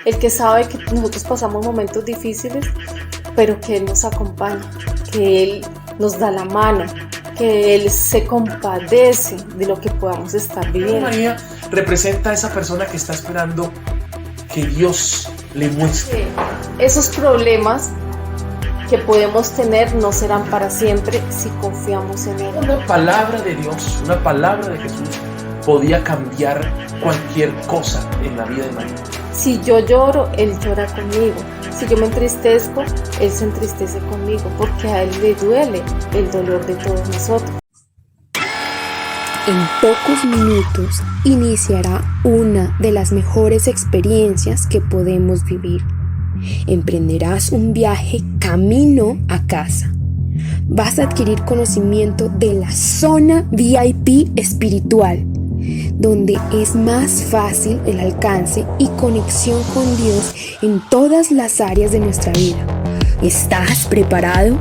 El que sabe que nosotros pasamos momentos difíciles, pero que Él nos acompaña, que Él nos da la mano, que Él se compadece de lo que podamos estar viviendo. María representa a esa persona que está esperando que Dios le muestre. Esos problemas que podemos tener no serán para siempre si confiamos en Él. Una palabra de Dios, una palabra de Jesús podía cambiar cualquier cosa en la vida de María. Si yo lloro, Él llora conmigo. Si yo me entristezco, Él se entristece conmigo, porque a Él le duele el dolor de todos nosotros. En pocos minutos iniciará una de las mejores experiencias que podemos vivir. Emprenderás un viaje camino a casa. Vas a adquirir conocimiento de la zona VIP espiritual, donde es más fácil el alcance y conexión con Dios en todas las áreas de nuestra vida. ¿Estás preparado?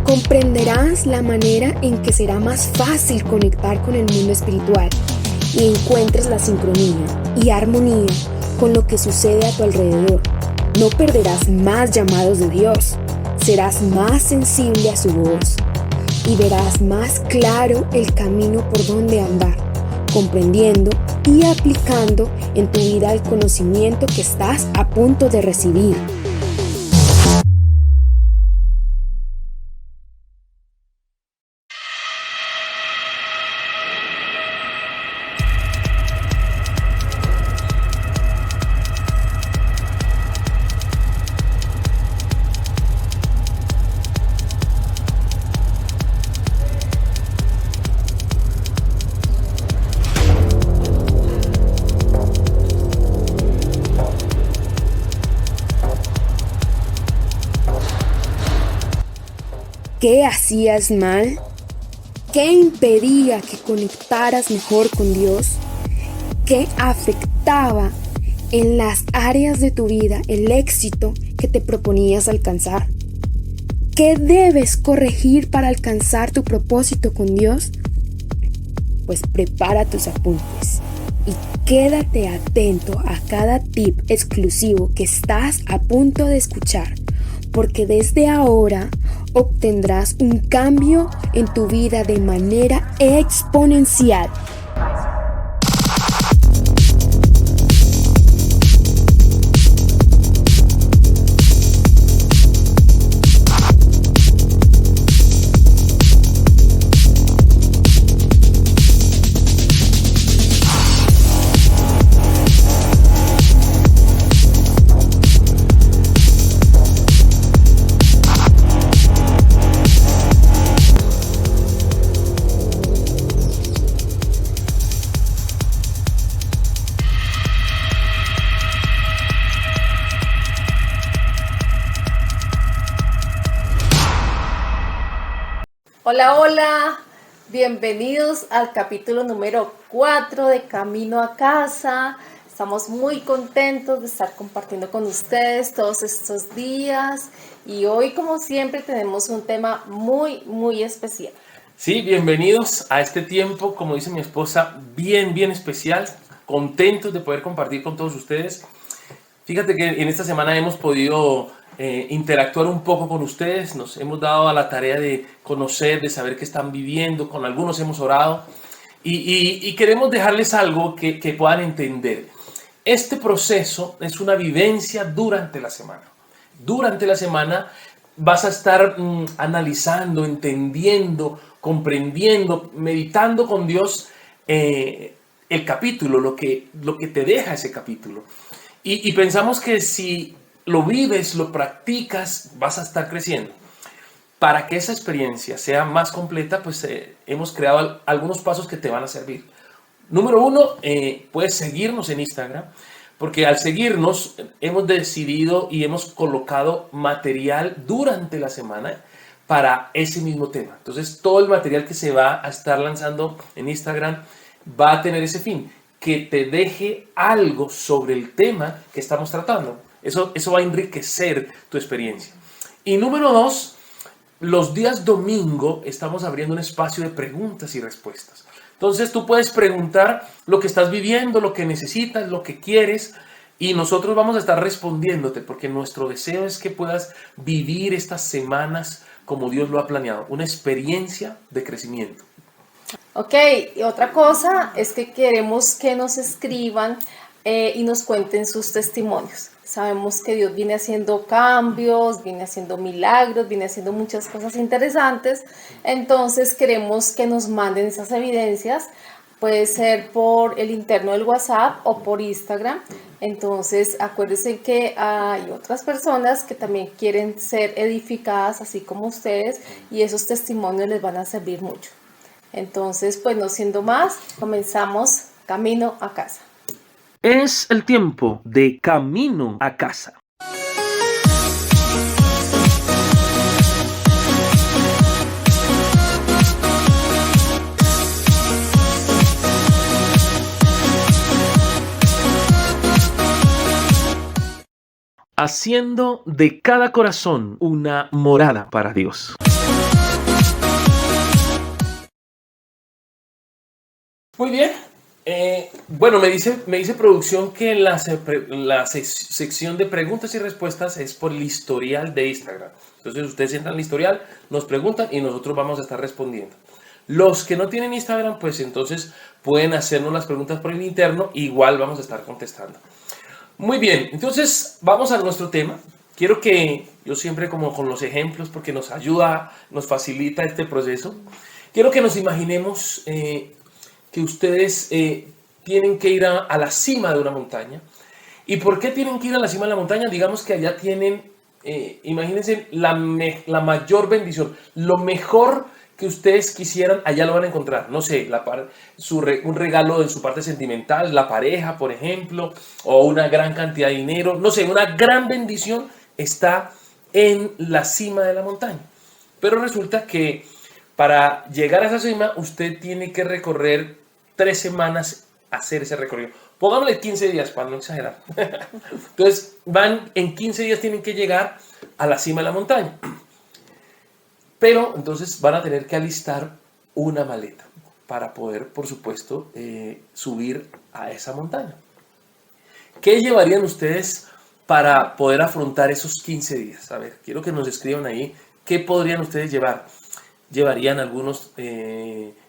Comprenderás la manera en que será más fácil conectar con el mundo espiritual y encuentres la sincronía y armonía con lo que sucede a tu alrededor. No perderás más llamados de Dios, serás más sensible a su voz y verás más claro el camino por donde andar, comprendiendo y aplicando en tu vida el conocimiento que estás a punto de recibir. ¿Qué hacías mal? ¿Qué impedía que conectaras mejor con Dios? ¿Qué afectaba en las áreas de tu vida el éxito que te proponías alcanzar? ¿Qué debes corregir para alcanzar tu propósito con Dios? Pues prepara tus apuntes y quédate atento a cada tip exclusivo que estás a punto de escuchar, porque desde ahora obtendrás un cambio en tu vida de manera exponencial. Hola, hola, bienvenidos al capítulo número 4 de Camino a Casa. Estamos muy contentos de estar compartiendo con ustedes todos estos días y hoy, como siempre, tenemos un tema muy especial. Sí, bienvenidos a este tiempo, como dice mi esposa, bien especial, contentos de poder compartir con todos ustedes. Fíjate que en esta semana hemos podido interactuar un poco con ustedes, nos hemos dado a la tarea de conocer, de saber qué están viviendo, con algunos hemos orado y queremos dejarles algo que puedan entender. Este proceso es una vivencia durante la semana. Durante la semana vas a estar analizando, entendiendo, comprendiendo, meditando con Dios el capítulo, lo que te deja ese capítulo. Y pensamos que si lo vives, lo practicas, vas a estar creciendo. Para que esa experiencia sea más completa, pues hemos creado algunos pasos que te van a servir. Número 1, puedes seguirnos en Instagram, porque al seguirnos hemos decidido y hemos colocado material durante la semana para ese mismo tema. Entonces todo el material que se va a estar lanzando en Instagram va a tener ese fin, que te deje algo sobre el tema que estamos tratando. Eso va a enriquecer tu experiencia. Y número 2, los días domingo estamos abriendo un espacio de preguntas y respuestas. Entonces tú puedes preguntar lo que estás viviendo, lo que necesitas, lo que quieres, y nosotros vamos a estar respondiéndote, porque nuestro deseo es que puedas vivir estas semanas como Dios lo ha planeado, una experiencia de crecimiento. Ok, y otra cosa es que queremos que nos escriban y nos cuenten sus testimonios. Sabemos que Dios viene haciendo cambios, viene haciendo milagros, viene haciendo muchas cosas interesantes. Entonces queremos que nos manden esas evidencias. Puede ser por el interno del WhatsApp o por Instagram. Entonces acuérdense que hay otras personas que también quieren ser edificadas así como ustedes, y esos testimonios les van a servir mucho. Entonces, pues no siendo más, comenzamos camino a casa. Es el tiempo de camino a casa. Haciendo de cada corazón una morada para Dios. Muy bien. Bueno, me dice producción que la sección de preguntas y respuestas es por el historial de Instagram. Entonces ustedes entran al historial, nos preguntan y nosotros vamos a estar respondiendo. Los que no tienen Instagram, pues entonces pueden hacernos las preguntas por el interno, igual vamos a estar contestando. Muy bien, entonces vamos a nuestro tema. Quiero que yo siempre como con los ejemplos, porque nos ayuda, nos facilita este proceso. Quiero que nos imaginemos que ustedes tienen que ir a la cima de una montaña. ¿Y por qué tienen que ir a la cima de la montaña? Digamos que allá tienen, imagínense, la mayor bendición, lo mejor que ustedes quisieran, allá lo van a encontrar. No sé, un regalo en su parte sentimental, la pareja, por ejemplo, o una gran cantidad de dinero. No sé, una gran bendición está en la cima de la montaña. Pero resulta que para llegar a esa cima, usted tiene que recorrer 3 semanas hacer ese recorrido. Pongámosle 15 días para no exagerar. Entonces, en 15 días tienen que llegar a la cima de la montaña. Pero entonces van a tener que alistar una maleta para poder, por supuesto, subir a esa montaña. ¿Qué llevarían ustedes para poder afrontar esos 15 días? A ver, quiero que nos escriban ahí qué podrían ustedes llevar. Llevarían algunos,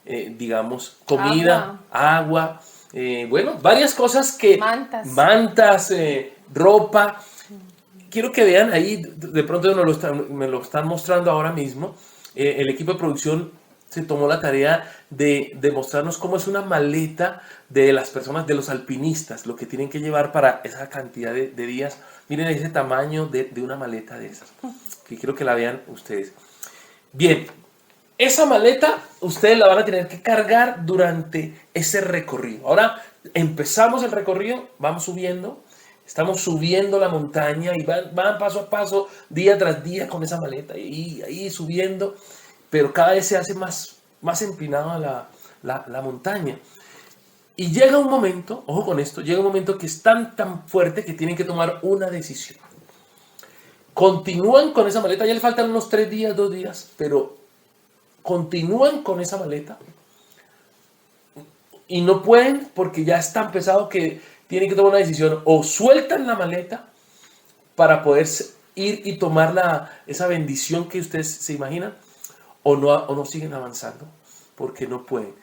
digamos, comida, agua, bueno, varias cosas que... Mantas, ropa. Quiero que vean ahí, de pronto me lo están mostrando ahora mismo. El equipo de producción se tomó la tarea de mostrarnos cómo es una maleta de las personas, de los alpinistas, lo que tienen que llevar para esa cantidad de días. Miren ese tamaño de una maleta de esas, que quiero que la vean ustedes. Bien. Esa maleta ustedes la van a tener que cargar durante ese recorrido. Ahora empezamos el recorrido, vamos subiendo, estamos subiendo la montaña y van paso a paso, día tras día con esa maleta y ahí subiendo, pero cada vez se hace más empinada la montaña. Y llega un momento, ojo con esto, llega un momento que es tan fuerte que tienen que tomar una decisión. Continúan con esa maleta, ya le faltan unos 3 días, 2 días, pero continúan con esa maleta y no pueden porque ya es tan pesado que tienen que tomar una decisión, o sueltan la maleta para poder ir y tomar esa bendición que ustedes se imaginan, o no siguen avanzando porque no pueden.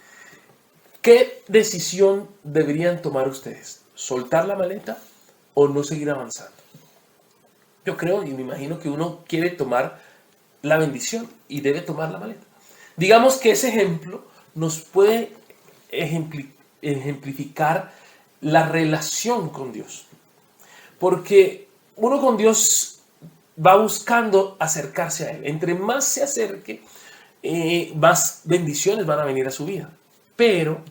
¿Qué decisión deberían tomar ustedes? ¿Soltar la maleta o no seguir avanzando? Yo creo y me imagino que uno quiere tomar la bendición y debe tomar la maleta. Digamos que ese ejemplo nos puede ejemplificar la relación con Dios. Porque uno con Dios va buscando acercarse a Él. Entre más se acerque, más bendiciones van a venir a su vida. Pero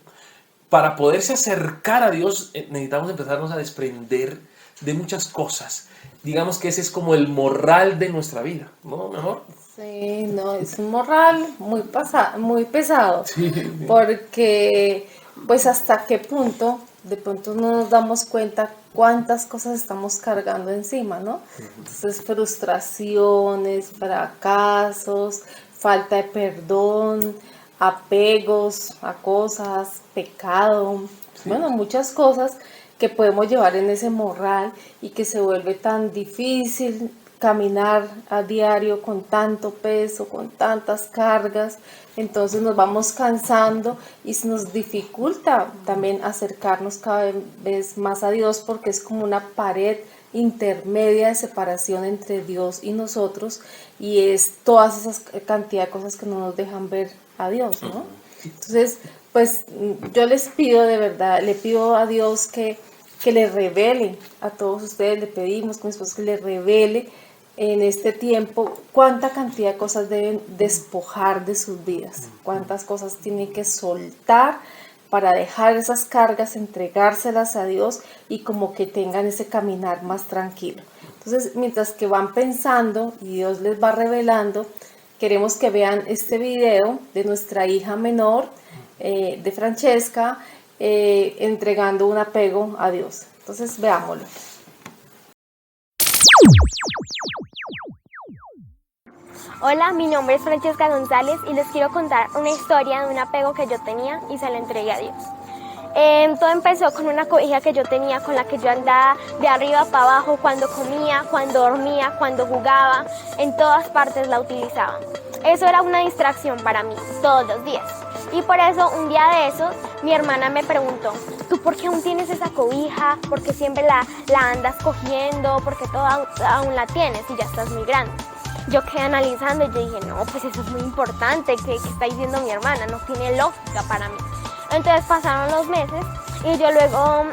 para poderse acercar a Dios necesitamos empezarnos a desprender de muchas cosas. Digamos que ese es como el morral de nuestra vida, ¿no? Mejor. Sí, no, es un morral muy pesado, Sí. porque pues hasta qué punto, de pronto no nos damos cuenta cuántas cosas estamos cargando encima, ¿no? Entonces, frustraciones, fracasos, falta de perdón, apegos a cosas, pecado, Sí. bueno, muchas cosas que podemos llevar en ese morral y que se vuelve tan difícil caminar a diario con tanto peso, con tantas cargas. Entonces nos vamos cansando y se nos dificulta también acercarnos cada vez más a Dios, porque es como una pared intermedia de separación entre Dios y nosotros, y es todas esas cantidad de cosas que no nos dejan ver a Dios, ¿no? Entonces, pues yo les pido de verdad, le pido a Dios que le revele a todos ustedes, le pedimos con mi esposo que le revele en este tiempo cuánta cantidad de cosas deben despojar de sus vidas, cuántas cosas tienen que soltar para dejar esas cargas, entregárselas a Dios y como que tengan ese caminar más tranquilo. Entonces, mientras que van pensando y Dios les va revelando, queremos que vean este video de nuestra hija menor, de Francesca, entregando un apego a Dios. Entonces, veámoslo. Hola, mi nombre es Francesca González y les quiero contar una historia de un apego que yo tenía y se lo entregué a Dios. Todo empezó con una cobija que yo tenía, con la que yo andaba de arriba para abajo cuando comía, cuando dormía, cuando jugaba, en todas partes la utilizaba. Eso era una distracción para mí, todos los días. Y por eso, un día de esos, mi hermana me preguntó, ¿tú por qué aún tienes esa cobija? ¿Por qué siempre la andas cogiendo? ¿Por qué aún la tienes y ya estás muy grande? Yo quedé analizando y yo dije, no, pues eso es muy importante, que está diciendo mi hermana, no tiene lógica para mí. Entonces pasaron los meses y yo luego,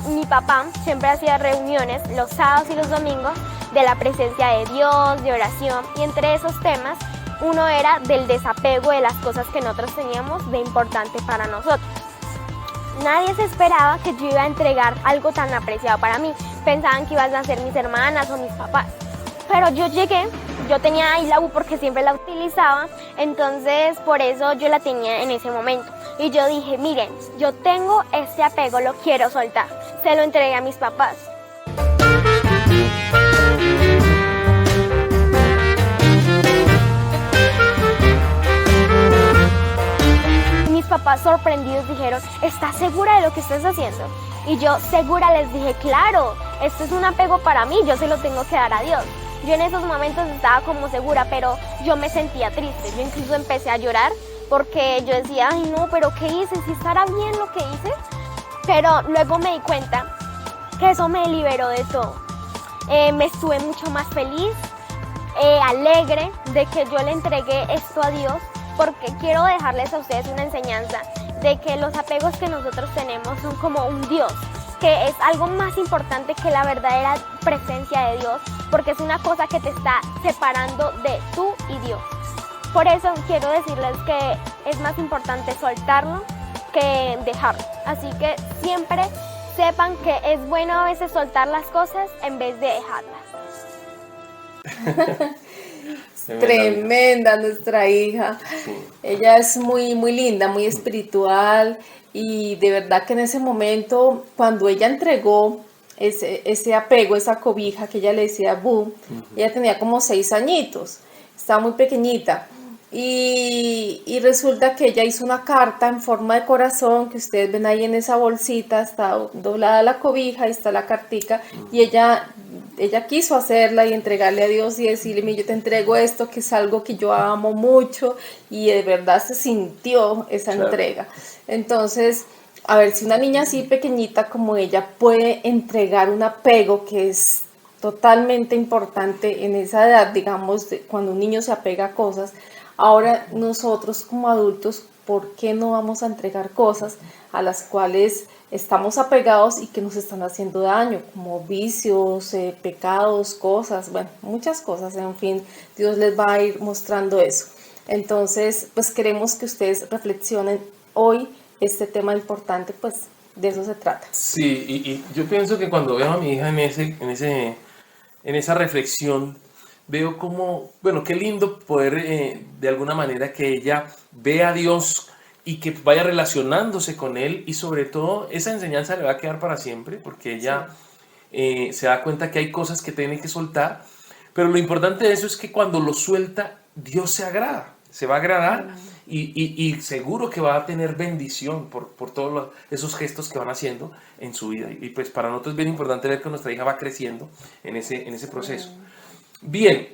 mi papá siempre hacía reuniones los sábados y los domingos de la presencia de Dios, de oración, y entre esos temas, uno era del desapego de las cosas que nosotros teníamos de importante para nosotros. Nadie se esperaba que yo iba a entregar algo tan apreciado para mí. Pensaban que iban a ser mis hermanas o mis papás. Pero yo llegué, yo tenía ahí la U porque siempre la utilizaba, entonces por eso yo la tenía en ese momento. Y yo dije, miren, yo tengo este apego, lo quiero soltar. Se lo entregué a mis papás. Mis papás sorprendidos dijeron, ¿estás segura de lo que estás haciendo? Y yo segura les dije, claro, esto es un apego para mí, yo se lo tengo que dar a Dios. Yo en esos momentos estaba como segura, pero yo me sentía triste. Yo incluso empecé a llorar porque yo decía, ay no, pero ¿qué hice? ¿Sí estará bien lo que hice? Pero luego me di cuenta que eso me liberó de todo. Me estuve mucho más feliz, alegre de que yo le entregué esto a Dios, porque quiero dejarles a ustedes una enseñanza de que los apegos que nosotros tenemos son como un Dios, que es algo más importante que la verdadera presencia de Dios, porque es una cosa que te está separando de tú y Dios. Por eso quiero decirles que es más importante soltarlo que dejarlo. Así que siempre sepan que es bueno a veces soltar las cosas en vez de dejarlas. Tremenda nuestra hija. Sí. Ella es muy, muy linda, muy espiritual, y de verdad que en ese momento, cuando ella entregó ese apego, esa cobija que ella le decía Boo, ella tenía como 6 añitos, estaba muy pequeñita, Y resulta que ella hizo una carta en forma de corazón que ustedes ven ahí en esa bolsita, está doblada la cobija, ahí está la cartica, y ella quiso hacerla y entregarle a Dios y decirle: "Mira, yo te entrego esto, que es algo que yo amo mucho", y de verdad se sintió esa entrega. Entonces, a ver, si una niña así pequeñita como ella puede entregar un apego que es totalmente importante en esa edad, digamos, cuando un niño se apega a cosas. Ahora nosotros como adultos, ¿por qué no vamos a entregar cosas a las cuales estamos apegados y que nos están haciendo daño, como vicios, pecados, cosas, bueno, muchas cosas, en fin, Dios les va a ir mostrando eso. Entonces, pues queremos que ustedes reflexionen hoy este tema importante, pues de eso se trata. Sí, y yo pienso que cuando veo a mi hija en esa reflexión, veo como, bueno, qué lindo poder de alguna manera que ella vea a Dios y que vaya relacionándose con Él, y sobre todo esa enseñanza le va a quedar para siempre, porque ella se da cuenta que hay cosas que tiene que soltar, pero lo importante de eso es que cuando lo suelta, Dios se agrada, se va a agradar, y seguro que va a tener bendición por todos esos gestos que van haciendo en su vida. Y pues para nosotros es bien importante ver que nuestra hija va creciendo en ese proceso. Bien,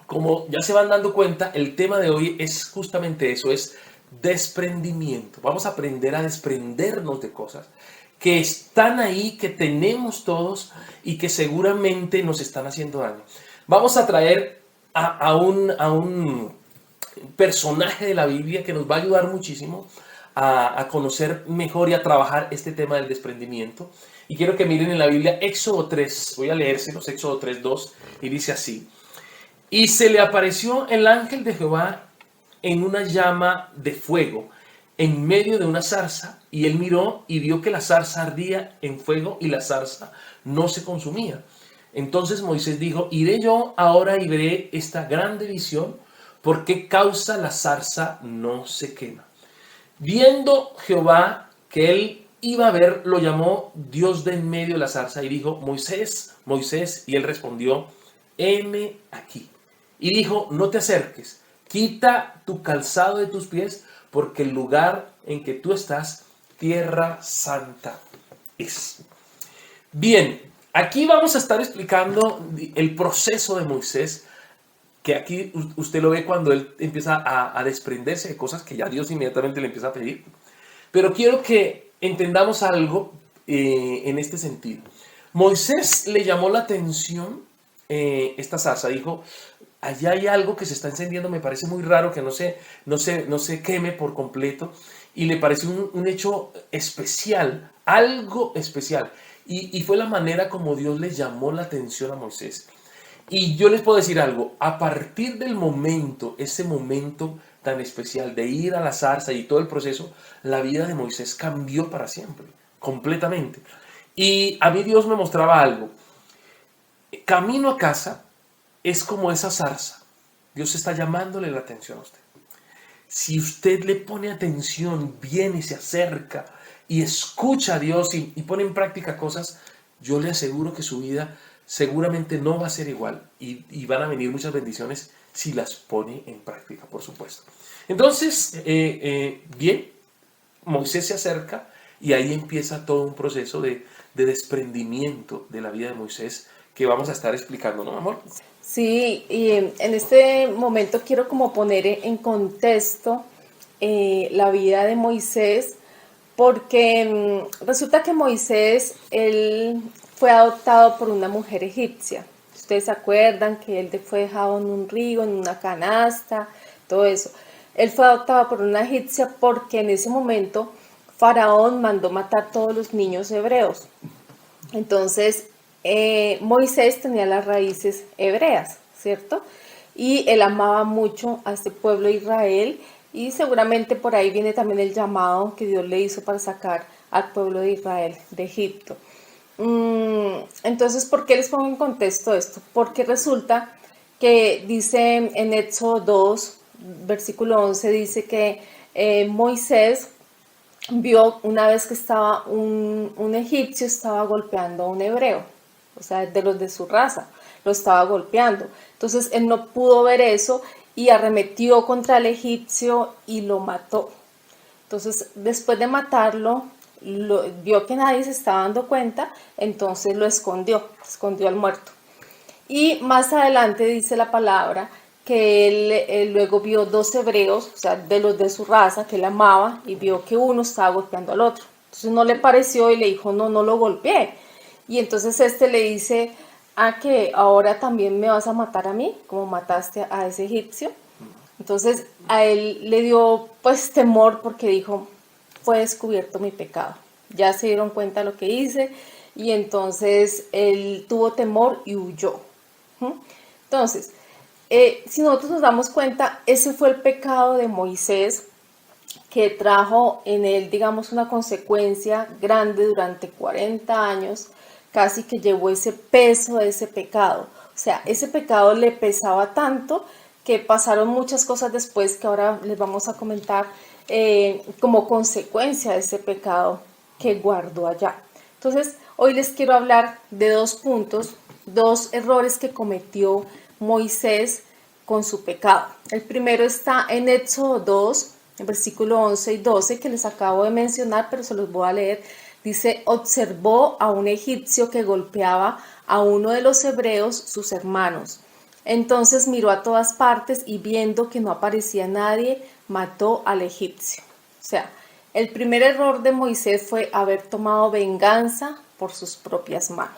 como ya se van dando cuenta, el tema de hoy es justamente eso, es desprendimiento. Vamos a aprender a desprendernos de cosas que están ahí, que tenemos todos y que seguramente nos están haciendo daño. Vamos a traer a un personaje de la Biblia que nos va a ayudar muchísimo a conocer mejor y a trabajar este tema del desprendimiento. Y quiero que miren en la Biblia Éxodo 3, voy a leérselos, Éxodo 3:2, y dice así: "Y se le apareció el ángel de Jehová en una llama de fuego, en medio de una zarza, y él miró y vio que la zarza ardía en fuego y la zarza no se consumía. Entonces Moisés dijo: Iré yo ahora y veré esta grande visión, ¿por qué causa la zarza no se quema? Viendo Jehová que él iba a ver, lo llamó Dios de en medio de la zarza y dijo: Moisés, Moisés. Y él respondió: heme aquí. Y dijo: no te acerques, quita tu calzado de tus pies, porque el lugar en que tú estás, tierra santa es. Bien, aquí vamos a estar explicando el proceso de Moisés, que aquí usted lo ve cuando él empieza a desprenderse de cosas que ya Dios inmediatamente le empieza a pedir. Pero quiero que entendamos algo en este sentido. Moisés le llamó la atención esta zarza, dijo: allá hay algo que se está encendiendo, me parece muy raro que no se queme por completo, y le parece un hecho especial, algo especial. Y fue la manera como Dios le llamó la atención a Moisés. Y yo les puedo decir algo: a partir del momento, ese momento tan especial de ir a la zarza y todo el proceso, la vida de Moisés cambió para siempre, completamente. Y a mí Dios me mostraba algo. Camino a casa es como esa zarza. Dios está llamándole la atención a usted. Si usted le pone atención, viene y se acerca y escucha a Dios y pone en práctica cosas, yo le aseguro que su vida seguramente no va a ser igual, y van a venir muchas bendiciones si las pone en práctica, por supuesto. Entonces, bien, Moisés se acerca y ahí empieza todo un proceso de desprendimiento de la vida de Moisés que vamos a estar explicando, ¿no, amor? Sí, y en este momento quiero como poner en contexto la vida de Moisés, porque resulta que Moisés, él fue adoptado por una mujer egipcia. Ustedes se acuerdan que él fue dejado en un río, en una canasta, todo eso. Él fue adoptado por una egipcia porque en ese momento Faraón mandó matar todos los niños hebreos. Entonces, Moisés tenía las raíces hebreas, ¿cierto? Y él amaba mucho a este pueblo de Israel, y seguramente por ahí viene también el llamado que Dios le hizo para sacar al pueblo de Israel de Egipto. Entonces, ¿por qué les pongo en contexto esto? Porque resulta que dice en Éxodo 2, versículo 11, dice que Moisés vio una vez que estaba un egipcio estaba golpeando a un hebreo, o sea, de los de su raza, lo estaba golpeando. Entonces él no pudo ver eso y arremetió contra el egipcio y lo mató. Entonces, después de matarlo, vio que nadie se estaba dando cuenta, entonces lo escondió al muerto. Y más adelante dice la palabra que él luego vio 2 hebreos, o sea, de los de su raza, que él amaba, y vio que uno estaba golpeando al otro. Entonces no le pareció y le dijo, no lo golpeé. Y entonces este le dice, que ahora también me vas a matar a mí, como mataste a ese egipcio. Entonces a él le dio pues temor porque dijo, fue descubierto mi pecado. Ya se dieron cuenta de lo que hice y entonces él tuvo temor y huyó. Entonces, si nosotros nos damos cuenta, ese fue el pecado de Moisés que trajo en él, digamos, una consecuencia grande durante 40 años, casi que llevó ese peso de ese pecado. O sea, ese pecado le pesaba tanto que pasaron muchas cosas después que ahora les vamos a comentar como consecuencia de ese pecado que guardó allá. Entonces, hoy les quiero hablar de 2 puntos, 2 errores que cometió Moisés con su pecado. El primero está en Éxodo 2, en versículo 11 y 12, que les acabo de mencionar, pero se los voy a leer. Dice, observó a un egipcio que golpeaba a uno de los hebreos, sus hermanos. Entonces miró a todas partes y viendo que no aparecía nadie, mató al egipcio. O sea, el primer error de Moisés fue haber tomado venganza por sus propias manos.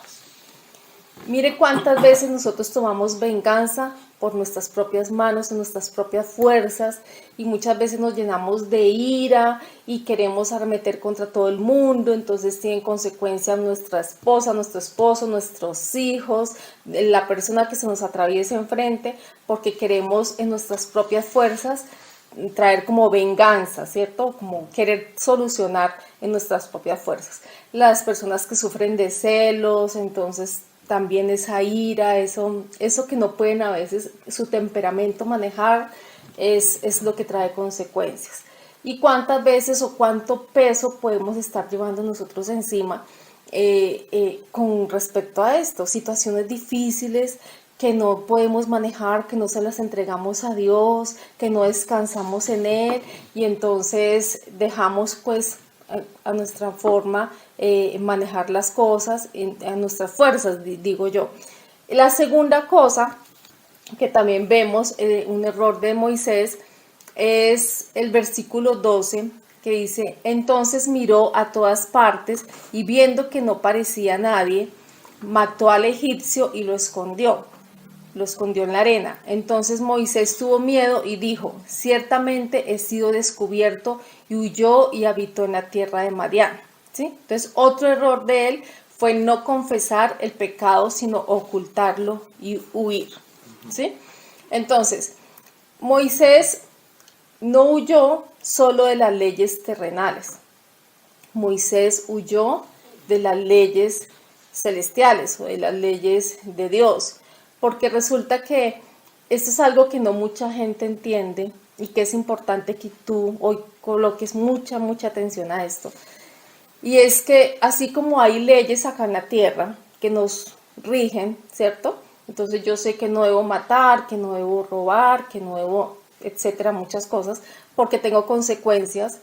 Mire cuántas veces nosotros tomamos venganza por nuestras propias manos, en nuestras propias fuerzas, y muchas veces nos llenamos de ira y queremos arremeter contra todo el mundo. Entonces tienen consecuencias nuestra esposa, nuestro esposo, nuestros hijos, la persona que se nos atraviesa enfrente, porque queremos en nuestras propias fuerzas traer como venganza, ¿cierto? Como querer solucionar en nuestras propias fuerzas. Las personas que sufren de celos, entonces también esa ira, eso que no pueden a veces su temperamento manejar, es lo que trae consecuencias. Y cuántas veces o cuánto peso podemos estar llevando nosotros encima con respecto a esto, situaciones difíciles que no podemos manejar, que no se las entregamos a Dios, que no descansamos en Él, y entonces dejamos pues a nuestra forma manejar las cosas, a nuestras fuerzas, digo yo. La segunda cosa que también vemos, un error de Moisés, es el versículo 12, que dice, entonces miró a todas partes y viendo que no parecía nadie, mató al egipcio y lo escondió en la arena. Entonces Moisés tuvo miedo y dijo, ciertamente he sido descubierto, y huyó y habitó en la tierra de Madián. ¿Sí? Entonces otro error de él fue no confesar el pecado, sino ocultarlo y huir. ¿Sí? Entonces, Moisés no huyó solo de las leyes terrenales. Moisés huyó de las leyes celestiales o de las leyes de Dios. Porque resulta que esto es algo que no mucha gente entiende y que es importante que tú hoy coloques mucha atención a esto. Y es que así como hay leyes acá en la tierra que nos rigen, ¿cierto? Entonces yo sé que no debo matar, que no debo robar, que no debo, etcétera, muchas cosas, porque tengo consecuencias.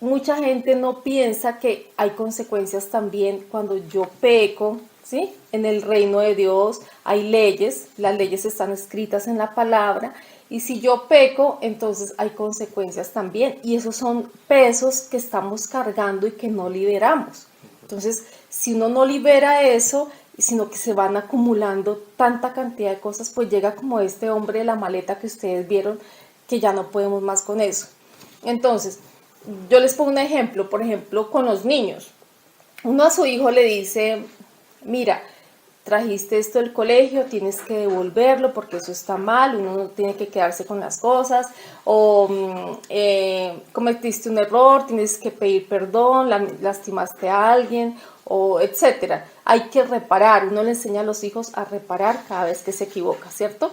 Mucha gente no piensa que hay consecuencias también cuando yo peco, ¿sí? En el reino de Dios hay leyes, las leyes están escritas en la palabra, y si yo peco, entonces hay consecuencias también, y esos son pesos que estamos cargando y que no liberamos. Entonces, si uno no libera eso, sino que se van acumulando tanta cantidad de cosas, pues llega como este hombre de la maleta que ustedes vieron, que ya no podemos más con eso. Entonces, yo les pongo un ejemplo, por ejemplo, con los niños. Uno a su hijo le dice, mira, trajiste esto del colegio, tienes que devolverlo porque eso está mal, uno no tiene que quedarse con las cosas, o cometiste un error, tienes que pedir perdón, lastimaste a alguien, o etcétera. Hay que reparar, uno le enseña a los hijos a reparar cada vez que se equivoca, ¿cierto?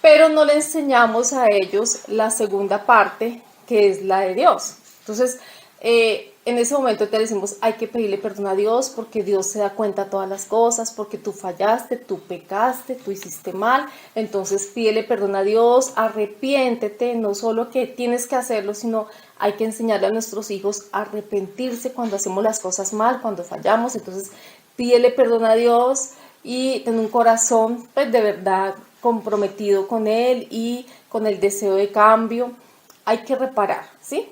Pero no le enseñamos a ellos la segunda parte, que es la de Dios. Entonces, en ese momento te decimos, hay que pedirle perdón a Dios porque Dios se da cuenta de todas las cosas, porque tú fallaste, tú pecaste, tú hiciste mal, entonces pídele perdón a Dios, arrepiéntete, no solo que tienes que hacerlo, sino hay que enseñarle a nuestros hijos a arrepentirse cuando hacemos las cosas mal, cuando fallamos, entonces pídele perdón a Dios y ten un corazón pues, de verdad comprometido con Él y con el deseo de cambio, hay que reparar, ¿sí?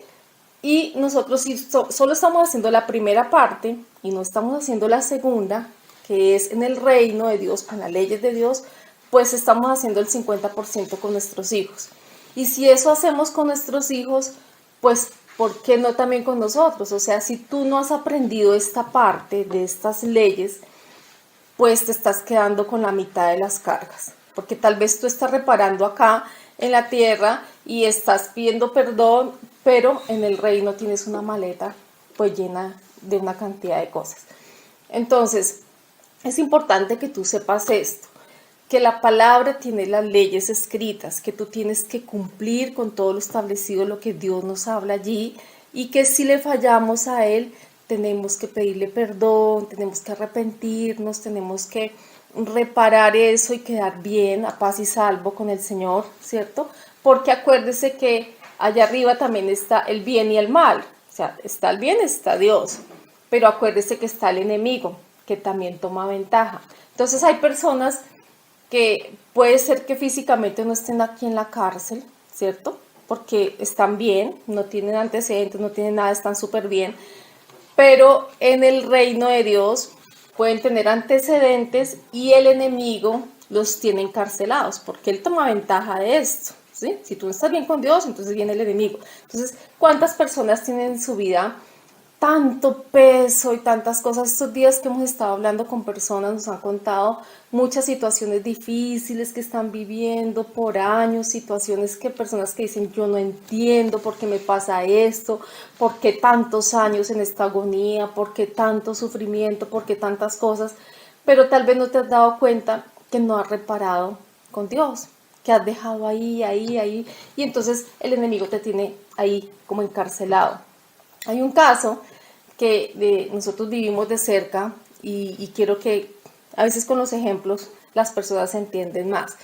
Y nosotros si solo estamos haciendo la primera parte y no estamos haciendo la segunda, que es en el reino de Dios, con las leyes de Dios, pues estamos haciendo el 50% con nuestros hijos. Y si eso hacemos con nuestros hijos, pues ¿por qué no también con nosotros? O sea, si tú no has aprendido esta parte de estas leyes, pues te estás quedando con la mitad de las cargas. Porque tal vez tú estás reparando acá en la tierra y estás pidiendo perdón, pero en el reino tienes una maleta pues llena de una cantidad de cosas. Entonces, es importante que tú sepas esto, que la palabra tiene las leyes escritas, que tú tienes que cumplir con todo lo establecido, lo que Dios nos habla allí, y que si le fallamos a Él, tenemos que pedirle perdón, tenemos que arrepentirnos, tenemos que reparar eso y quedar bien, a paz y salvo con el Señor, ¿cierto? Porque acuérdese que allá arriba también está el bien y el mal, o sea, está el bien, está Dios, pero acuérdese que está el enemigo, que también toma ventaja. Entonces hay personas que puede ser que físicamente no estén aquí en la cárcel, ¿cierto? Porque están bien, no tienen antecedentes, no tienen nada, están súper bien, pero en el reino de Dios pueden tener antecedentes y el enemigo los tiene encarcelados, porque él toma ventaja de esto. ¿Sí? Si tú no estás bien con Dios, entonces viene el enemigo. Entonces, ¿cuántas personas tienen en su vida tanto peso y tantas cosas? Estos días que hemos estado hablando con personas nos han contado muchas situaciones difíciles que están viviendo por años, situaciones que personas que dicen yo no entiendo por qué me pasa esto, por qué tantos años en esta agonía, por qué tanto sufrimiento, por qué tantas cosas, pero tal vez no te has dado cuenta que no has reparado con Dios, que has dejado ahí, y entonces el enemigo te tiene ahí como encarcelado. Hay un caso que nosotros vivimos de cerca y quiero que a veces con los ejemplos las personas entienden más.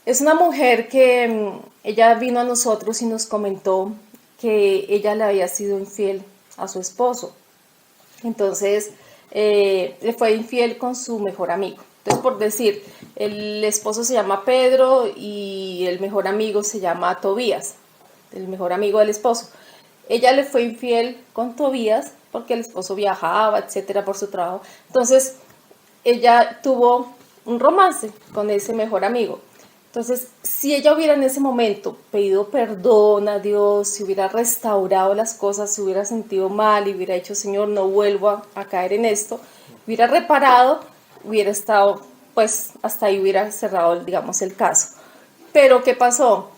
Es una mujer que ella vino a nosotros y nos comentó que ella le había sido infiel a su esposo. Entonces le fue infiel con su mejor amigo. Entonces, por decir, el esposo se llama Pedro y el mejor amigo se llama Tobías, el mejor amigo del esposo. Ella le fue infiel con Tobías porque el esposo viajaba, etcétera, por su trabajo. Entonces, ella tuvo un romance con ese mejor amigo. Entonces, si ella hubiera en ese momento pedido perdón a Dios, si hubiera restaurado las cosas, si hubiera sentido mal y hubiera dicho, Señor, no vuelvo a caer en esto, hubiera reparado, hubiera estado, pues hasta ahí hubiera cerrado, digamos, el caso. Pero ¿qué pasó?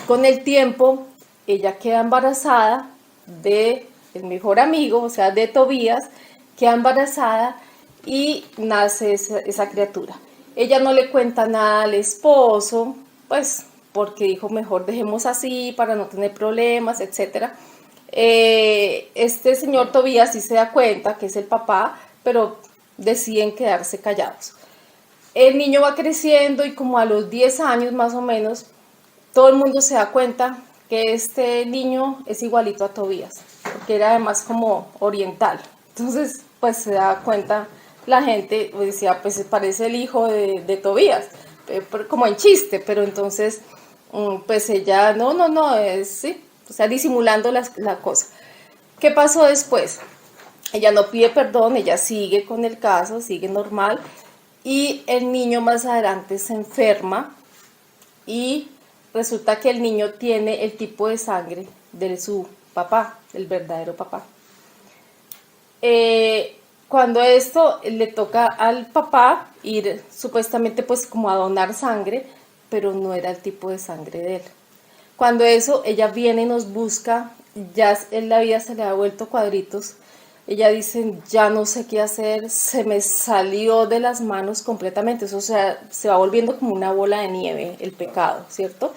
Con el tiempo, ella queda embarazada del mejor amigo, o sea, de Tobías, queda embarazada y nace esa criatura. Ella no le cuenta nada al esposo, pues porque dijo, mejor dejemos así para no tener problemas, etc. Este señor Tobías sí se da cuenta que es el papá, pero deciden quedarse callados. El niño va creciendo y como a los 10 años más o menos, todo el mundo se da cuenta que este niño es igualito a Tobías, porque era además como oriental. Entonces, pues se da cuenta la gente, decía, pues parece el hijo de Tobías, como en chiste, pero entonces, pues ella, no, es, sí, o sea, disimulando la cosa. ¿Qué pasó después? Ella no pide perdón, ella sigue con el caso, sigue normal, y el niño más adelante se enferma y resulta que el niño tiene el tipo de sangre de su papá, el verdadero papá. Cuando esto le toca al papá ir supuestamente pues como a donar sangre, pero no era el tipo de sangre de él. Cuando eso, ella viene y nos busca, ya en la vida se le ha vuelto cuadritos. Ella dice, ya no sé qué hacer, se me salió de las manos completamente. Eso, o sea, se va volviendo como una bola de nieve el pecado, ¿cierto?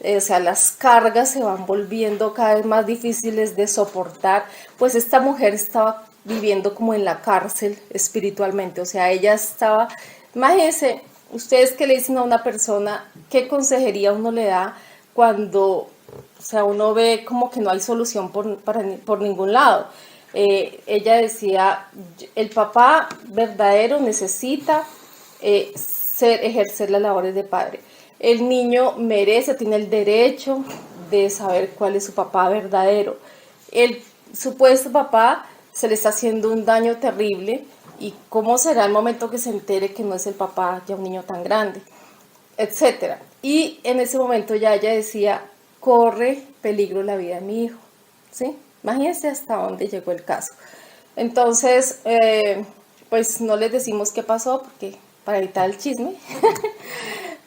o sea, las cargas se van volviendo cada vez más difíciles de soportar, pues esta mujer estaba viviendo como en la cárcel espiritualmente, o sea, ella estaba, imagínense, ustedes que le dicen a una persona, ¿qué consejería uno le da cuando, o sea, uno ve como que no hay solución por ningún lado? Ella decía, el papá verdadero necesita ejercer las labores de padre. El niño merece, tiene el derecho de saber cuál es su papá verdadero. El supuesto papá se le está haciendo un daño terrible y cómo será el momento que se entere que no es el papá ya un niño tan grande, etcétera. Y en ese momento ya ella decía, corre peligro la vida de mi hijo, ¿sí? Imagínense hasta dónde llegó el caso. Entonces, pues no les decimos qué pasó porque para evitar el chisme,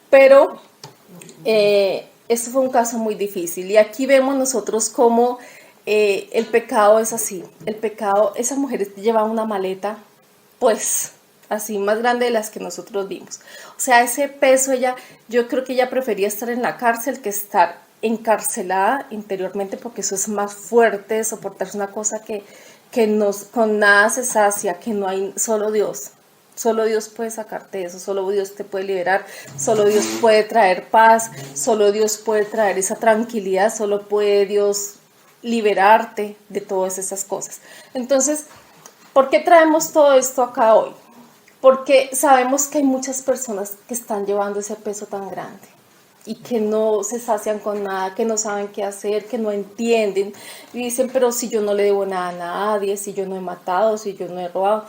pero esto fue un caso muy difícil y aquí vemos nosotros cómo el pecado es así. El pecado, esa mujer llevaba una maleta, pues, así más grande de las que nosotros vimos. O sea, ese peso, yo creo que ella prefería estar en la cárcel que estar encarcelada interiormente, porque eso es más fuerte de soportarse una cosa que con nada se sacia, que no hay, solo Dios. Solo Dios puede sacarte de eso, solo Dios te puede liberar, solo Dios puede traer paz, solo Dios puede traer esa tranquilidad, solo puede Dios liberarte de todas esas cosas. Entonces, ¿por qué traemos todo esto acá hoy? Porque sabemos que hay muchas personas que están llevando ese peso tan grande y que no se sacian con nada, que no saben qué hacer, que no entienden. Y dicen, pero si yo no le debo nada a nadie, si yo no he matado, si yo no he robado,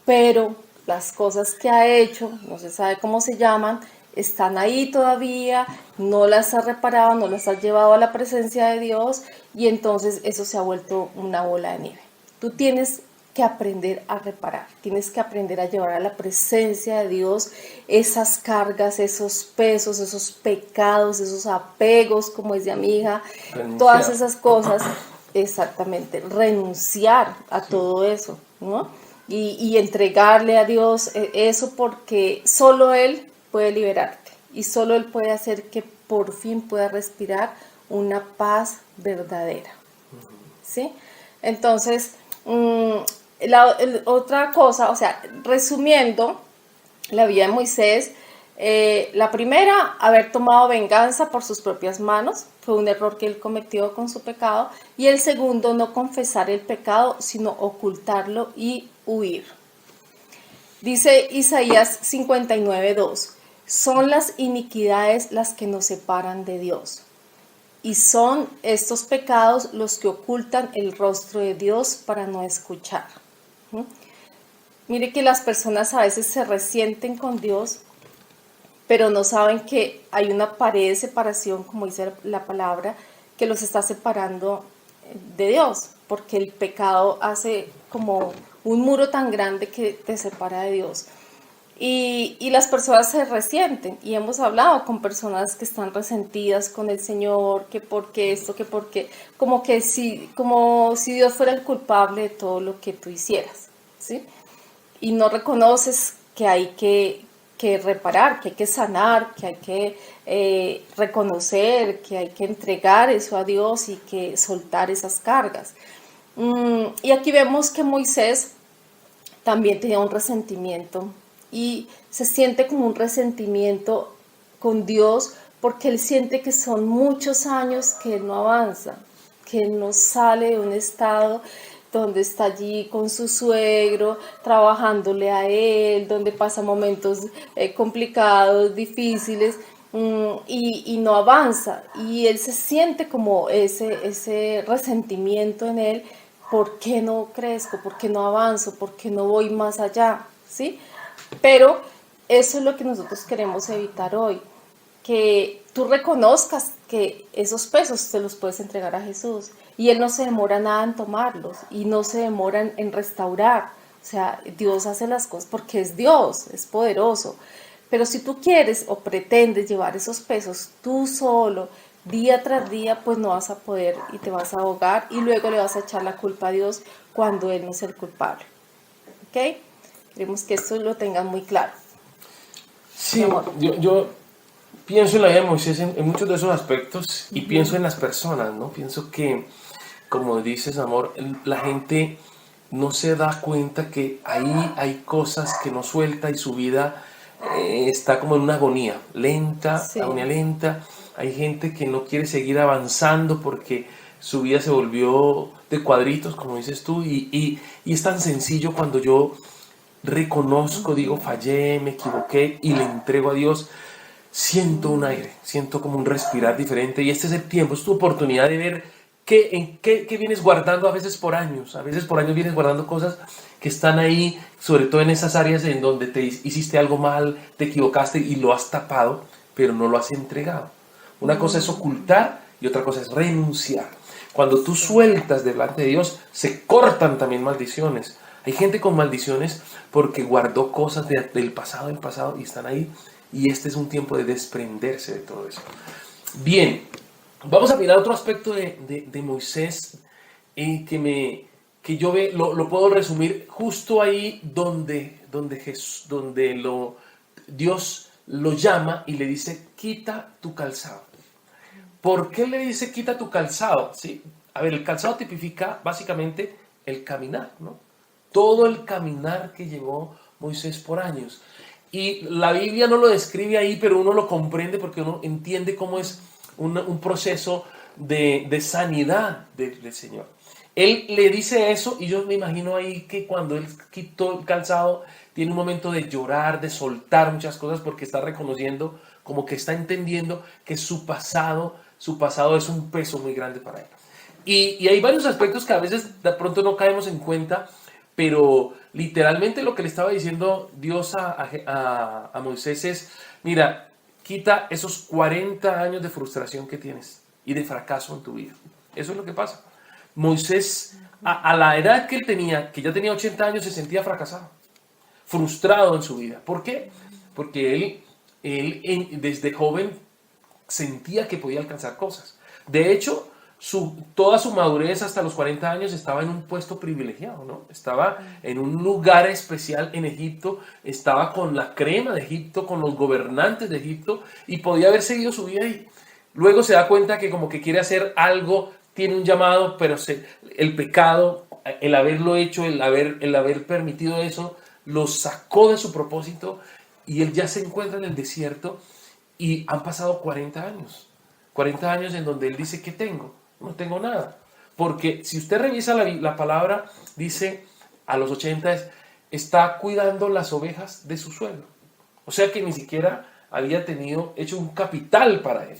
pero las cosas que ha hecho, no se sabe cómo se llaman, están ahí todavía, no las has reparado, no las has llevado a la presencia de Dios y entonces eso se ha vuelto una bola de nieve. Tú tienes que aprender a reparar, tienes que aprender a llevar a la presencia de Dios esas cargas, esos pesos, esos pecados, esos apegos, como dice mi hija, todas esas cosas, exactamente, renunciar a todo eso, ¿no? Y entregarle a Dios eso porque solo Él puede liberarte y solo Él puede hacer que por fin pueda respirar una paz verdadera, ¿sí? Entonces, otra cosa, o sea, resumiendo la vida de Moisés, la primera, haber tomado venganza por sus propias manos, fue un error que él cometió con su pecado, y el segundo, no confesar el pecado, sino ocultarlo y huir. Dice Isaías 59:2, son las iniquidades las que nos separan de Dios, y son estos pecados los que ocultan el rostro de Dios para no escuchar. Mire que las personas a veces se resienten con Dios, pero no saben que hay una pared de separación, como dice la palabra, que los está separando de Dios, porque el pecado hace como un muro tan grande que te separa de Dios. Y las personas se resienten, y hemos hablado con personas que están resentidas con el Señor, que porque esto, que porque, como si Dios fuera el culpable de todo lo que tú hicieras, ¿sí? Y no reconoces que hay que reparar, que hay que sanar, que hay que reconocer, que hay que entregar eso a Dios y que soltar esas cargas. Y aquí vemos que Moisés también tenía un resentimiento y se siente como un resentimiento con Dios porque él siente que son muchos años que él no avanza, que él no sale de un estado donde está allí con su suegro, trabajándole a él, donde pasa momentos complicados, difíciles, y no avanza. Y él se siente como ese resentimiento en él, ¿por qué no crezco? ¿Por qué no avanzo? ¿Por qué no voy más allá? ¿Sí? Pero eso es lo que nosotros queremos evitar hoy, que tú reconozcas que esos pesos te los puedes entregar a Jesús y Él no se demora nada en tomarlos y no se demora en restaurar. O sea, Dios hace las cosas porque es Dios, es poderoso. Pero si tú quieres o pretendes llevar esos pesos tú solo, día tras día, pues no vas a poder y te vas a ahogar y luego le vas a echar la culpa a Dios cuando Él no es el culpable. ¿Ok? Queremos que esto lo tengan muy claro. Sí, yo Pienso en la vida de Moisés en muchos de esos aspectos y pienso en las personas, ¿no? Pienso que, como dices, amor, la gente no se da cuenta que ahí hay cosas que no suelta y su vida está como en una agonía lenta, Sí. agonía lenta. Hay gente que no quiere seguir avanzando porque su vida se volvió de cuadritos, como dices tú, y es tan sencillo cuando yo reconozco, digo, fallé, me equivoqué y le entrego a Dios. Siento un aire, siento como un respirar diferente y este es el tiempo, es tu oportunidad de ver qué vienes guardando a veces por años vienes guardando cosas que están ahí, sobre todo en esas áreas en donde te hiciste algo mal, te equivocaste y lo has tapado, pero no lo has entregado. Una cosa es ocultar y otra cosa es renunciar. Cuando tú sueltas delante de Dios, se cortan también maldiciones. Hay gente con maldiciones porque guardó cosas del pasado y están ahí. Y este es un tiempo de desprenderse de todo eso. Bien, vamos a mirar otro aspecto de Moisés que yo lo puedo resumir justo ahí donde Dios lo llama y le dice, quita tu calzado. ¿Por qué le dice quita tu calzado? ¿Sí? A ver, el calzado tipifica básicamente el caminar, ¿no? Todo el caminar que llevó Moisés por años. Y la Biblia no lo describe ahí, pero uno lo comprende porque uno entiende cómo es un proceso de sanidad del Señor. Él le dice eso y yo me imagino ahí que cuando él quitó el calzado tiene un momento de llorar, de soltar muchas cosas porque está reconociendo, como que está entendiendo que su pasado es un peso muy grande para él. Y hay varios aspectos que a veces de pronto no caemos en cuenta, pero literalmente lo que le estaba diciendo Dios a Moisés es, mira, quita esos 40 años de frustración que tienes y de fracaso en tu vida. Eso es lo que pasa. Moisés, a la edad que él tenía, que ya tenía 80 años, se sentía fracasado, frustrado en su vida. ¿Por qué? Porque él desde joven sentía que podía alcanzar cosas. De hecho, toda su madurez hasta los 40 años estaba en un puesto privilegiado, ¿no? Estaba en un lugar especial en Egipto, estaba con la crema de Egipto, con los gobernantes de Egipto y podía haber seguido su vida ahí. Luego se da cuenta que como que quiere hacer algo, tiene un llamado, pero el pecado, el haberlo hecho, el haber permitido eso, lo sacó de su propósito y él ya se encuentra en el desierto y han pasado 40 años. 40 años en donde él dice, ¿qué tengo? No tengo nada. Porque si usted revisa la palabra, dice a los 80 está cuidando las ovejas de su suegro. O sea que ni siquiera había hecho un capital para él.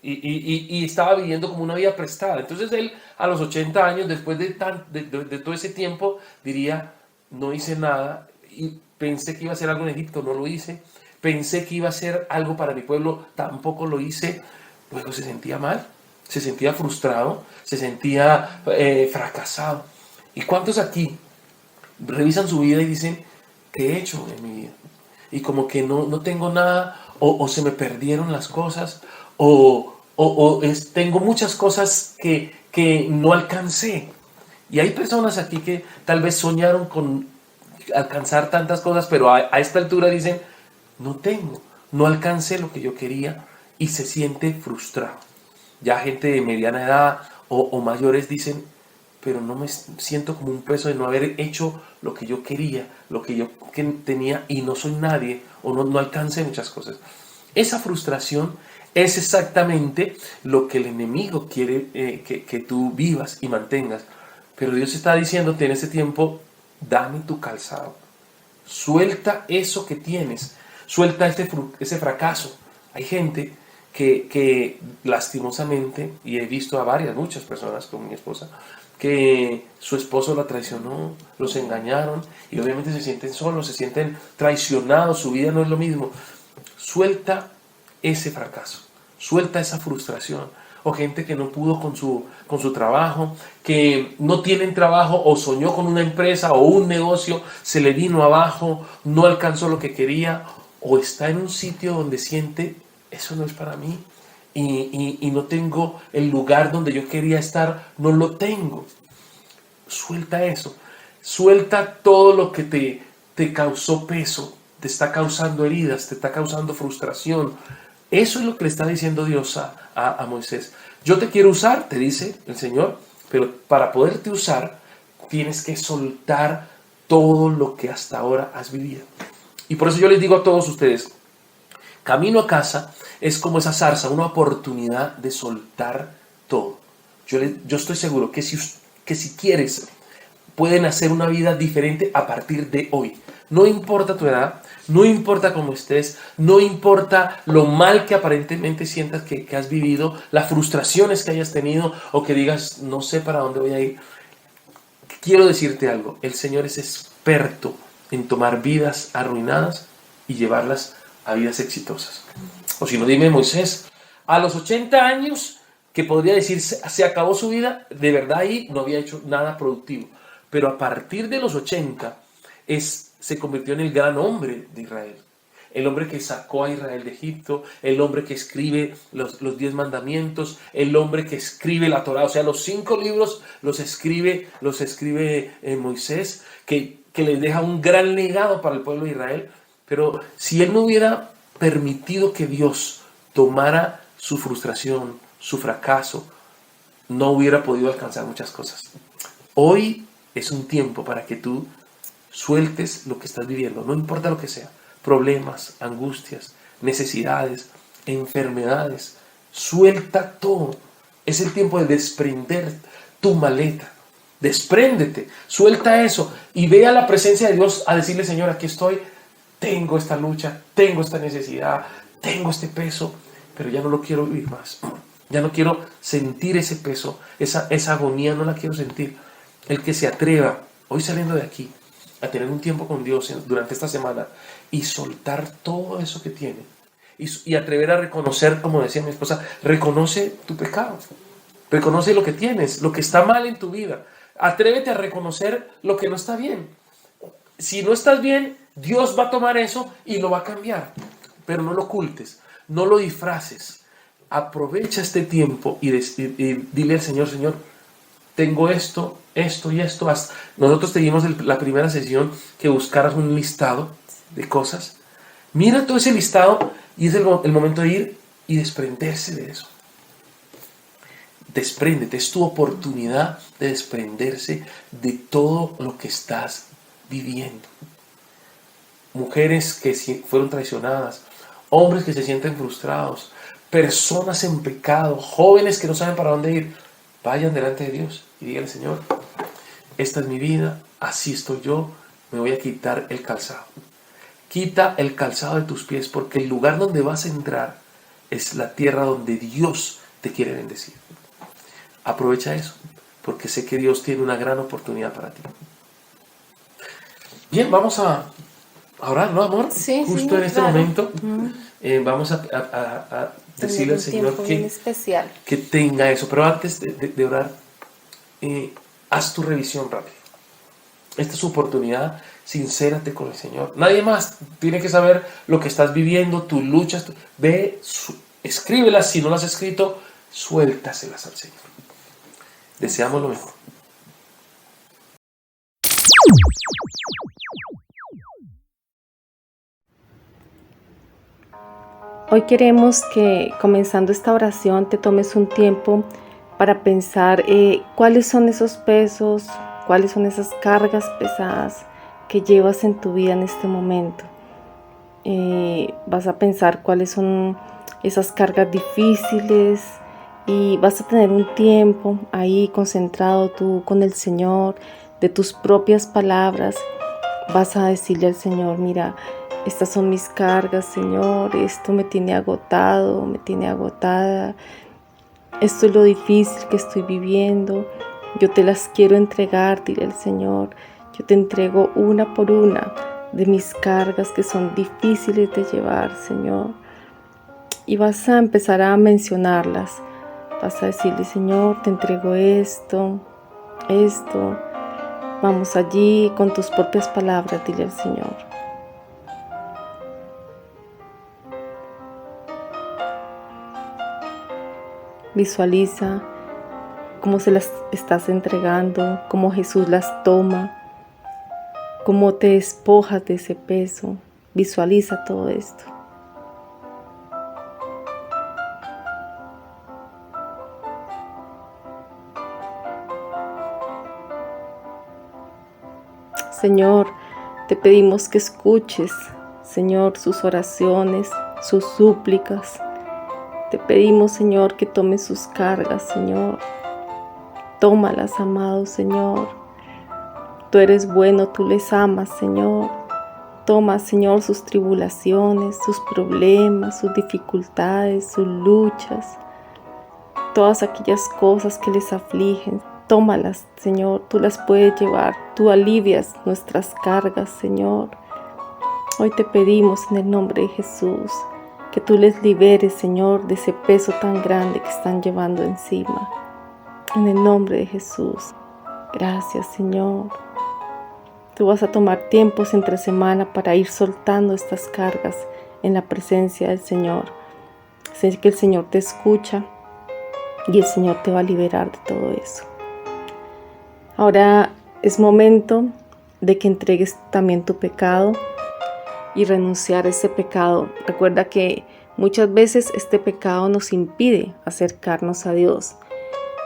Y estaba viviendo como una vida prestada. Entonces él a los 80 años, después de todo ese tiempo, diría, no hice nada y pensé que iba a hacer algo en Egipto, no lo hice. Pensé que iba a hacer algo para mi pueblo, tampoco lo hice. Luego se sentía mal, se sentía frustrado, se sentía fracasado. ¿Y cuántos aquí revisan su vida y dicen, ¿qué he hecho en mi vida? Y como que no tengo nada, o se me perdieron las cosas, tengo muchas cosas que no alcancé. Y hay personas aquí que tal vez soñaron con alcanzar tantas cosas, pero a esta altura dicen, no alcancé lo que yo quería y se siente frustrado. Ya gente de mediana edad o mayores dicen, pero no me siento como un peso de no haber hecho lo que yo quería, lo que yo tenía y no soy nadie o no alcancé muchas cosas. Esa frustración es exactamente lo que el enemigo quiere que tú vivas y mantengas. Pero Dios está diciéndote en este tiempo, dame tu calzado. Suelta eso que tienes. Suelta ese fracaso. Hay gente que lastimosamente, y he visto a muchas personas como mi esposa, que su esposo la traicionó, los engañaron y obviamente se sienten solos, se sienten traicionados, su vida no es lo mismo. Suelta ese fracaso, suelta esa frustración. O gente que no pudo con su trabajo, que no tienen trabajo o soñó con una empresa o un negocio, se le vino abajo, no alcanzó lo que quería o está en un sitio donde siente, eso no es para mí y no tengo el lugar donde yo quería estar, no lo tengo. Suelta eso, suelta todo lo que te causó peso, te está causando heridas, te está causando frustración. Eso es lo que le está diciendo Dios a Moisés. Yo te quiero usar, te dice el Señor, pero para poderte usar tienes que soltar todo lo que hasta ahora has vivido. Y por eso yo les digo a todos ustedes, camino a casa es como esa zarza, una oportunidad de soltar todo. Yo estoy seguro que si quieres, pueden hacer una vida diferente a partir de hoy. No importa tu edad, no importa cómo estés, no importa lo mal que aparentemente sientas que has vivido, las frustraciones que hayas tenido o que digas, no sé para dónde voy a ir. Quiero decirte algo, el Señor es experto en tomar vidas arruinadas y llevarlas a vidas exitosas. O si no, dime Moisés, a los 80 años, que podría decir se acabó su vida, de verdad ahí no había hecho nada productivo. Pero a partir de los 80 se convirtió en el gran hombre de Israel. El hombre que sacó a Israel de Egipto, el hombre que escribe los 10 mandamientos, el hombre que escribe la Torá, o sea, los 5 libros los escribe Moisés, que les deja un gran legado para el pueblo de Israel. Pero si él no hubiera permitido que Dios tomara su frustración, su fracaso, no hubiera podido alcanzar muchas cosas. Hoy es un tiempo para que tú sueltes lo que estás viviendo, no importa lo que sea, problemas, angustias, necesidades, enfermedades, suelta todo. Es el tiempo de desprender tu maleta, despréndete, suelta eso y ve a la presencia de Dios a decirle, Señor, aquí estoy, tengo esta lucha, tengo esta necesidad, tengo este peso, pero ya no lo quiero vivir más, ya no quiero sentir ese peso, esa agonía no la quiero sentir. El que se atreva, hoy saliendo de aquí, a tener un tiempo con Dios durante esta semana y soltar todo eso que tiene y atrever a reconocer, como decía mi esposa, reconoce tu pecado, reconoce lo que tienes, lo que está mal en tu vida, atrévete a reconocer lo que no está bien. Si no estás bien, Dios va a tomar eso y lo va a cambiar, pero no lo ocultes, no lo disfraces. Aprovecha este tiempo y dile al Señor, Señor, tengo esto y esto. Nosotros te dimos la primera sesión que buscaras un listado de cosas. Mira todo ese listado y es el momento de ir y desprenderse de eso. Despréndete, es tu oportunidad de desprenderse de todo lo que estás viviendo. Mujeres que fueron traicionadas, hombres que se sienten frustrados, personas en pecado, jóvenes que no saben para dónde ir, vayan delante de Dios y díganle, Señor, esta es mi vida, así estoy yo, me voy a quitar el calzado. Quita el calzado de tus pies, porque el lugar donde vas a entrar es la tierra donde Dios te quiere bendecir. Aprovecha eso, porque sé que Dios tiene una gran oportunidad para ti. Bien, vamos a orar, ¿no, amor? Sí, justo en este claro. momento vamos a decirle al Señor que tenga eso. Pero antes de orar, haz tu revisión rápida. Esta es su oportunidad, sincérate con el Señor. Nadie más tiene que saber lo que estás viviendo, tus luchas. Escríbelas, si no las has escrito, suéltaselas al Señor. Deseamos lo mejor. Hoy queremos que, comenzando esta oración, te tomes un tiempo para pensar cuáles son esos pesos, cuáles son esas cargas pesadas que llevas en tu vida en este momento. Vas a pensar cuáles son esas cargas difíciles y vas a tener un tiempo ahí concentrado tú con el Señor, de tus propias palabras. Vas a decirle al Señor, mira, estas son mis cargas, Señor, esto me tiene agotado, me tiene agotada, esto es lo difícil que estoy viviendo, yo te las quiero entregar, dile al Señor, yo te entrego una por una de mis cargas que son difíciles de llevar, Señor. Y vas a empezar a mencionarlas, vas a decirle, Señor, te entrego esto, vamos allí con tus propias palabras, dile al Señor. Visualiza cómo se las estás entregando, cómo Jesús las toma, cómo te despojas de ese peso. Visualiza todo esto. Señor, te pedimos que escuches, Señor, sus oraciones, sus súplicas. Te pedimos, Señor, que tomes sus cargas, Señor. Tómalas, amado Señor. Tú eres bueno, tú les amas, Señor. Toma, Señor, sus tribulaciones, sus problemas, sus dificultades, sus luchas, todas aquellas cosas que les afligen. Tómalas, Señor, tú las puedes llevar. Tú alivias nuestras cargas, Señor. Hoy te pedimos en el nombre de Jesús que tú les liberes, Señor, de ese peso tan grande que están llevando encima. En el nombre de Jesús. Gracias, Señor. Tú vas a tomar tiempos entre semana para ir soltando estas cargas en la presencia del Señor. Sé que el Señor te escucha y el Señor te va a liberar de todo eso. Ahora es momento de que entregues también tu pecado y renunciar a ese pecado. Recuerda que muchas veces este pecado nos impide acercarnos a Dios.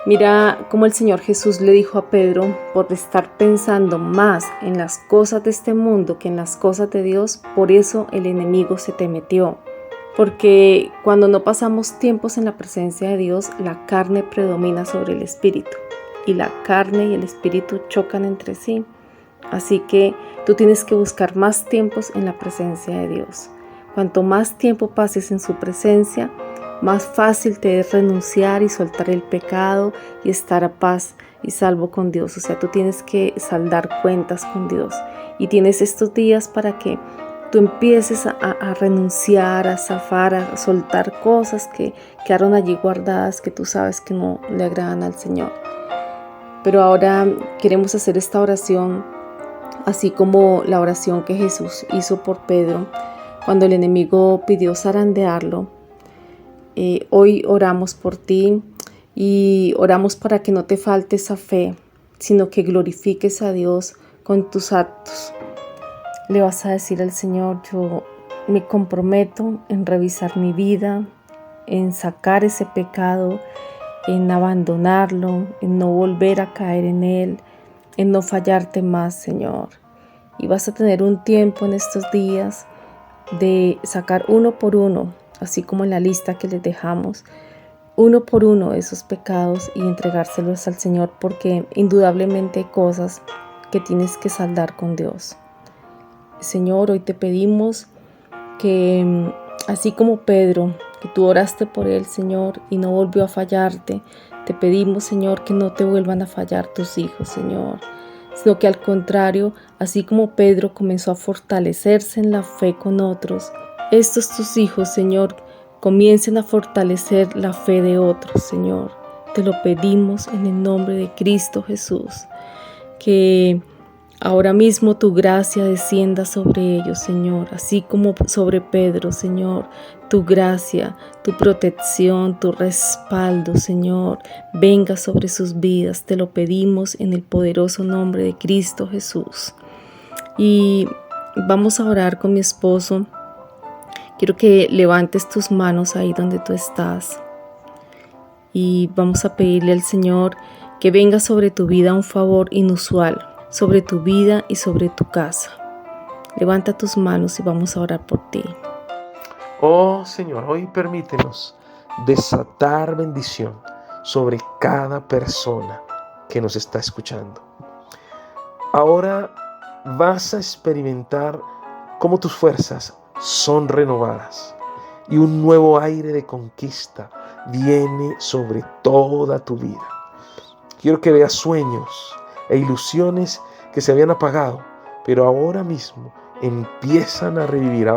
Mira cómo el Señor Jesús le dijo a Pedro, por estar pensando más en las cosas de este mundo que en las cosas de Dios, por eso el enemigo se te metió. Porque cuando no pasamos tiempos en la presencia de Dios, la carne predomina sobre el espíritu. Y la carne y el espíritu chocan entre sí. Así que tú tienes que buscar más tiempos en la presencia de Dios. Cuanto más tiempo pases en su presencia, más fácil te es renunciar y soltar el pecado y estar a paz y salvo con Dios. O sea, tú tienes que saldar cuentas con Dios. Y tienes estos días para que tú empieces a renunciar, a zafar, a soltar cosas que quedaron allí guardadas, que tú sabes que no le agradan al Señor. Pero ahora queremos hacer esta oración, así como la oración que Jesús hizo por Pedro, cuando el enemigo pidió zarandearlo. Hoy oramos por ti y oramos para que no te falte esa fe, sino que glorifiques a Dios con tus actos. Le vas a decir al Señor, yo me comprometo en revisar mi vida, en sacar ese pecado, en abandonarlo, en no volver a caer en él, en no fallarte más, Señor. Y vas a tener un tiempo en estos días de sacar uno por uno, así como en la lista que les dejamos, uno por uno esos pecados y entregárselos al Señor, porque indudablemente hay cosas que tienes que saldar con Dios. Señor, hoy te pedimos que, así como Pedro, que tú oraste por él, Señor, y no volvió a fallarte, te pedimos, Señor, que no te vuelvan a fallar tus hijos, Señor, sino que al contrario, así como Pedro comenzó a fortalecerse en la fe con otros, estos tus hijos, Señor, comiencen a fortalecer la fe de otros, Señor. Te lo pedimos en el nombre de Cristo Jesús, que ahora mismo tu gracia descienda sobre ellos, Señor, así como sobre Pedro, Señor. Tu gracia, tu protección, tu respaldo, Señor, venga sobre sus vidas. Te lo pedimos en el poderoso nombre de Cristo Jesús. Y vamos a orar con mi esposo. Quiero que levantes tus manos ahí donde tú estás. Y vamos a pedirle al Señor que venga sobre tu vida un favor inusual, sobre tu vida y sobre tu casa. Levanta tus manos y vamos a orar por ti. Oh Señor, hoy permítenos desatar bendición sobre cada persona que nos está escuchando. Ahora vas a experimentar cómo tus fuerzas son renovadas y un nuevo aire de conquista viene sobre toda tu vida. Quiero que veas sueños e ilusiones que se habían apagado, pero ahora mismo empiezan a revivir,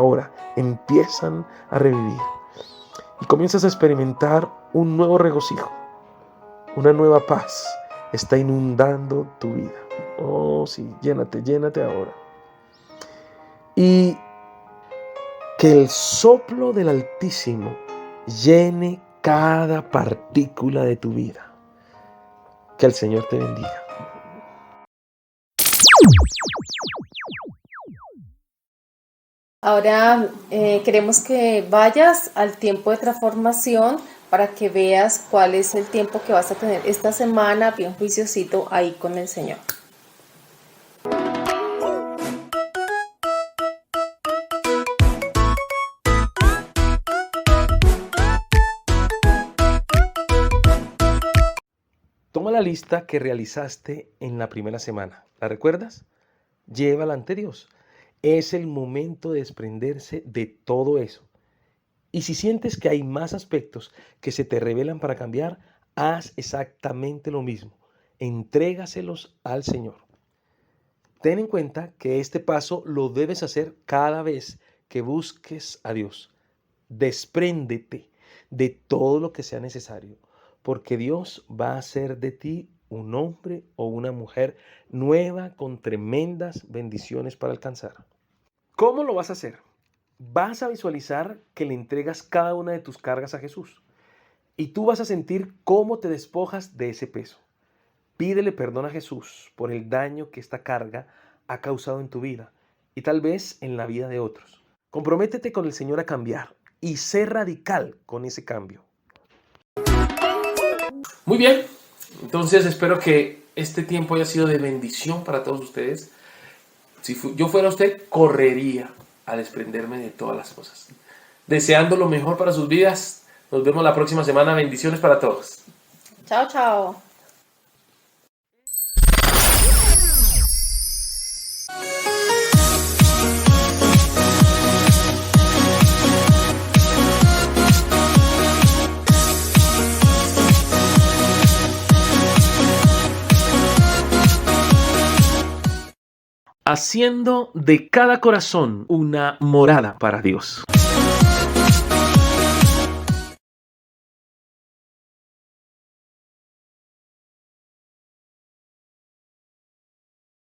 y comienzas a experimentar un nuevo regocijo, una nueva paz está inundando tu vida. Oh sí, llénate ahora. Y que el soplo del Altísimo llene cada partícula de tu vida. Que el Señor te bendiga. Ahora queremos que vayas al tiempo de transformación para que veas cuál es el tiempo que vas a tener esta semana bien juiciosito ahí con el Señor. la lista que realizaste en la primera semana. ¿La recuerdas? Llévala ante Dios. Es el momento de desprenderse de todo eso. Y si sientes que hay más aspectos que se te revelan para cambiar, haz exactamente lo mismo. Entrégaselos al Señor. Ten en cuenta que este paso lo debes hacer cada vez que busques a Dios. Despréndete de todo lo que sea necesario, porque Dios va a hacer de ti un hombre o una mujer nueva con tremendas bendiciones para alcanzar. ¿Cómo lo vas a hacer? Vas a visualizar que le entregas cada una de tus cargas a Jesús y tú vas a sentir cómo te despojas de ese peso. Pídele perdón a Jesús por el daño que esta carga ha causado en tu vida y tal vez en la vida de otros. Comprométete con el Señor a cambiar y sé radical con ese cambio. Muy bien, entonces espero que este tiempo haya sido de bendición para todos ustedes. Si yo fuera usted, correría a desprenderme de todas las cosas. Deseando lo mejor para sus vidas. Nos vemos la próxima semana. Bendiciones para todos. Chao, chao. Haciendo de cada corazón una morada para Dios.